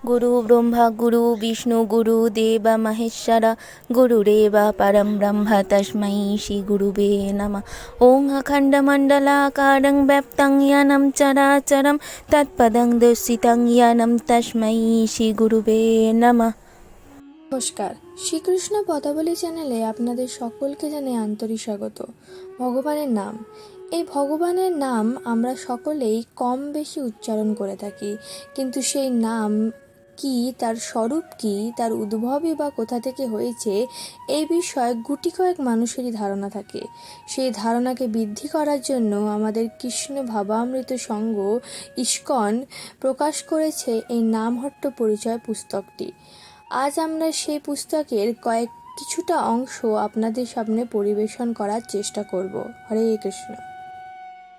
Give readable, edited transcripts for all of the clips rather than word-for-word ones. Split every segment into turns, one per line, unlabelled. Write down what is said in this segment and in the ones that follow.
गुरु ब्रह्मा गुरु विष्णु गुरु देव महेश्वर गुरुरेव परं ब्रह्म तस्मै श्री गुरुवे नमः। ओं अखण्डमण्डलाकारं व्याप्तं येनं चराचरं तत्पदं दर्शितं येनं तस्मै श्री गुरुवे नमः।
নমস্কার, শ্রীকৃষ্ণ পদাবলী চ্যানেলে আপনাদের সকলকে জানাই আন্তরিক স্বাগত। ভগবানের নাম, এই ভগবানের নাম আমরা সকলেই কম বেশি উচ্চারণ করে থাকি, কিন্তু সেই নাম কি, তার স্বরূপ কি, তার উদ্ভবই বা কোথা থেকে হয়েছে, এই বিষয়ে গুটি কয়েক মানুষেরই ধারণা থাকে। সেই ধারণাকে বৃদ্ধি করার জন্য আমাদের কৃষ্ণ ভাবামৃত সংঘ ইস্কন প্রকাশ করেছে এই নামহট্ট পরিচয় পুস্তকটি। আজ আমরা সেই পুস্তকের কিছুটা অংশ আপনাদের সামনে পরিবেশন করার চেষ্টা করব। হরে কৃষ্ণ।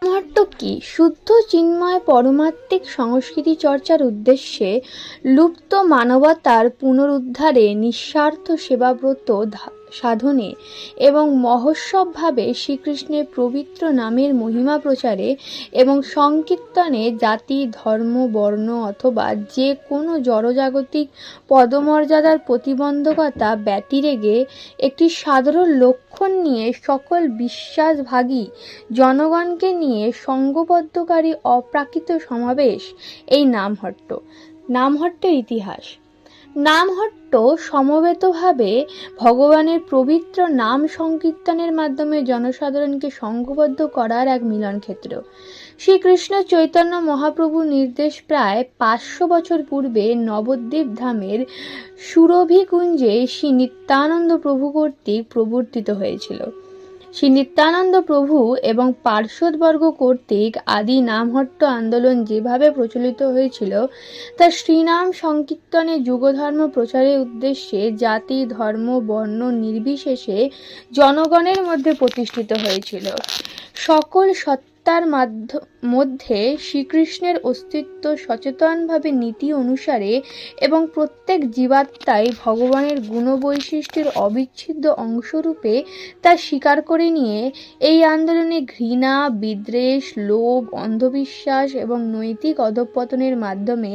নামহট্ট কি? শুদ্ধ চিন্ময় পরমাত্মিক সংস্কৃতি চর্চার উদ্দেশ্যে লুপ্ত মানবতার পুনরুদ্ধারে, নিঃস্বার্থ সেবাব্রত সাধনে এবং মহোৎসবভাবে শ্রীকৃষ্ণের পবিত্র নামের মহিমা প্রচারে এবং সংকীর্তনে জাতি, ধর্ম, বর্ণ অথবা যে কোনো জড়জাগতিক পদমর্যাদার প্রতিবন্ধকতা ব্যতিরেকে একটি সাধারণ লক্ষণ নিয়ে সকল বিশ্বাসভাগী জনগণকে নিয়ে সংঘবদ্ধকারী অপ্রাকৃত সমাবেশ এই নামহট্ট। নামহট্টের ইতিহাস। নামহট্ট সমবেতভাবে ভগবানের পবিত্র নাম সংকীর্তনের মাধ্যমে জনসাধারণকে সংঘবদ্ধ করার এক মিলনক্ষেত্র। শ্রীকৃষ্ণ চৈতন্য মহাপ্রভুর নির্দেশ প্রায় 500 বছর পূর্বে নবদ্বীপ ধামের সুরভিকুঞ্জে শ্রী নিত্যানন্দ প্রভু কর্তৃক প্রবর্তিত হয়েছিল। শ্রী নিত্যানন্দ প্রভু এবং পার্শ্বদবর্গ কর্তৃক আদি নামহট্ট আন্দোলন যেভাবে প্রচলিত হয়েছিল তা শ্রীনাম সংকীর্তনে যুগধর্ম প্রচারের উদ্দেশ্যে জাতি, ধর্ম, বর্ণ নির্বিশেষে জনগণের মধ্যে প্রতিষ্ঠিত হয়েছিল। সকল সত্তার মধ্যে শ্রীকৃষ্ণের অস্তিত্ব সচেতনভাবে নীতি অনুসারে এবং প্রত্যেক জীবাত্মাই ভগবানের গুণবৈশিষ্ট্যের অবিচ্ছেদ্য অংশরূপে তা স্বীকার করে নিয়ে এই আন্দোলনে ঘৃণা, বিদ্বেষ, লোভ, অন্ধবিশ্বাস এবং নৈতিক অধঃপতনের মাধ্যমে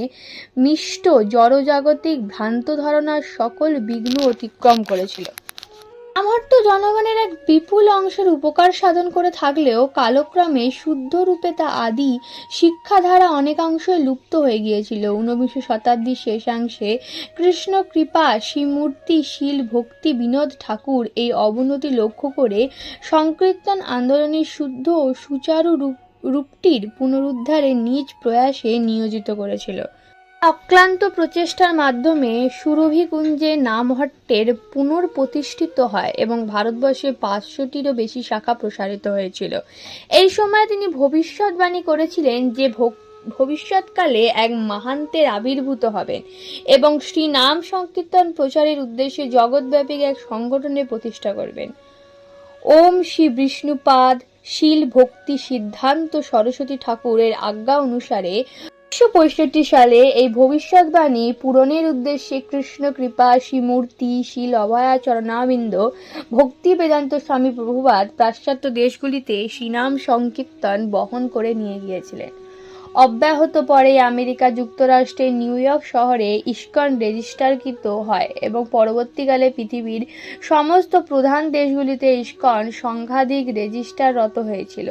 মিষ্ট জড়জাগতিক ভ্রান্ত ধারণার সকল বিঘ্ন অতিক্রম করেছিল। নামহট্ট জনগণের এক বিপুল অংশের উপকার সাধন করে থাকলেও কালক্রমে শুদ্ধ রূপে তা আদি শিক্ষাধারা অনেকাংশই লুপ্ত হয়ে গিয়েছিল। 19 শতাব্দীর শেষাংশে কৃষ্ণ কৃপা শ্রীমূর্তি শীল ভক্তি বিনোদ ঠাকুর এই অবনতি লক্ষ্য করে সংকীর্তন আন্দোলনের শুদ্ধ ও সুচারু রূপটির পুনরুদ্ধারে নিজ প্রয়াসে নিয়োজিত করেছিল। অক্লান্ত প্রচেষ্টার মাধ্যমে সুরভিকুঞ্জে নামহট্টের পুনঃপ্রতিষ্ঠিত হয় এবং ভারতবর্ষে 500টিরও বেশি শাখা প্রসারিত হয়েছিল। এই সময় তিনি ভবিষ্যৎবাণী করেছিলেন যে ভবিষ্যৎকালে এক মাহান্তের আবির্ভূত হবেন এবং শ্রী নাম সংকীর্তন প্রচারের উদ্দেশ্যে জগৎব্যাপী এক সংগঠনের প্রতিষ্ঠা করবেন। ওম শ্রী বিষ্ণুপাদ শীল ভক্তি সিদ্ধান্ত সরস্বতী ঠাকুরের আজ্ঞা অনুসারে 1965 সালে এই ভবিষ্যৎবাণী পূরণের উদ্দেশ্যে কৃষ্ণ কৃপা শ্রীমূর্তি শীল অভয়া চরণাবিন্দ ভক্তি বেদান্ত স্বামী প্রভুপাদ পাশ্চাত্য দেশগুলিতে শ্রীনাম সংকীর্তন বহন করে নিয়ে গিয়েছিলেন। অব্যাহত পরে আমেরিকা যুক্তরাষ্ট্রের নিউ ইয়র্ক শহরে ইস্কন রেজিস্টারকৃত হয় এবং পরবর্তীকালে পৃথিবীর সমস্ত প্রধান দেশগুলিতে ইস্কন সংঘাধিক রেজিস্টাররত হয়েছিল।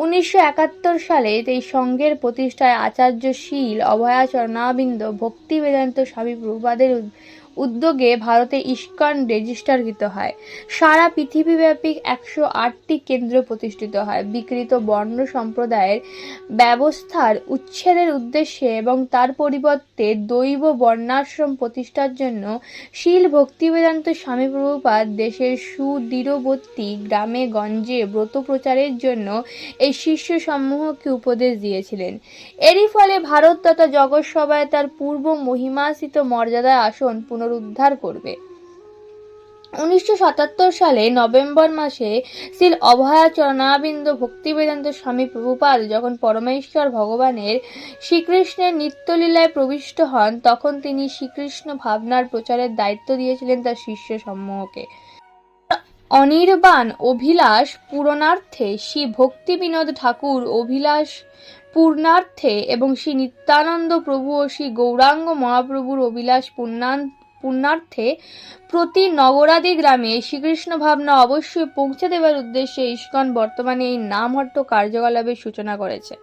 1971 সালে এই সংঘের প্রতিষ্ঠায় আচার্য শীল অভয়া চরণাবিন্দ ভক্তি বেদান্ত স্বামী প্রভুপাদের উদ্যোগে ভারতে ইস্কন রেজিস্টারকৃত হয়। সারা পৃথিবীব্যাপী 108টি কেন্দ্র প্রতিষ্ঠিত হয়। বিকৃত বর্ণ সম্প্রদায়ের ব্যবস্থার উচ্ছেদের উদ্দেশ্যে এবং তার পরিবর্তে দৈব বর্ণাশ্রম প্রতিষ্ঠার জন্য শীল ভক্তিবেদান্ত স্বামী প্রভুপাদ দেশের সুদূরবর্তী গ্রামে গঞ্জে ব্রত প্রচারের জন্য এই শিষ্য সমূহকে উপদেশ দিয়েছিলেন। এরই ফলে ভারত তথা জগৎ সভায় তার পূর্ব মহিমাসিত মর্যাদায় আসন পুনরুদ্ধার করবে। 1977 সালে নভেম্বর মাসে শ্রীল অভয়া চরণাবিন্দ ভক্তিবেদান্ত স্বামী প্রভুপাদ যখন পরমেশ্বর ভগবানের শ্রীকৃষ্ণের নিত্যলীলায় প্রবিষ্ট হন, তখন তিনি শ্রীকৃষ্ণ ভাবনার প্রচারের দায়িত্ব দিয়েছিলেন তার শিষ্য সমূহকে। অনির্বাণ অভিলাষ পূরণার্থে শ্রী ভক্তি বিনোদ ঠাকুর অভিলাষ
পূর্ণার্থে এবং শ্রী নিত্যানন্দ প্রভু ও শ্রী গৌরাঙ্গ মহাপ্রভুর অভিলাষ পূর্ণার্থে প্রতি নগরাদি গ্রামে শ্রীকৃষ্ণ ভাবনা অবশ্যই পৌঁছে দেবার উদ্দেশ্যে ইস্কন বর্তমানে এই নামহট্ট কার্যকলাপের সূচনা করেছে।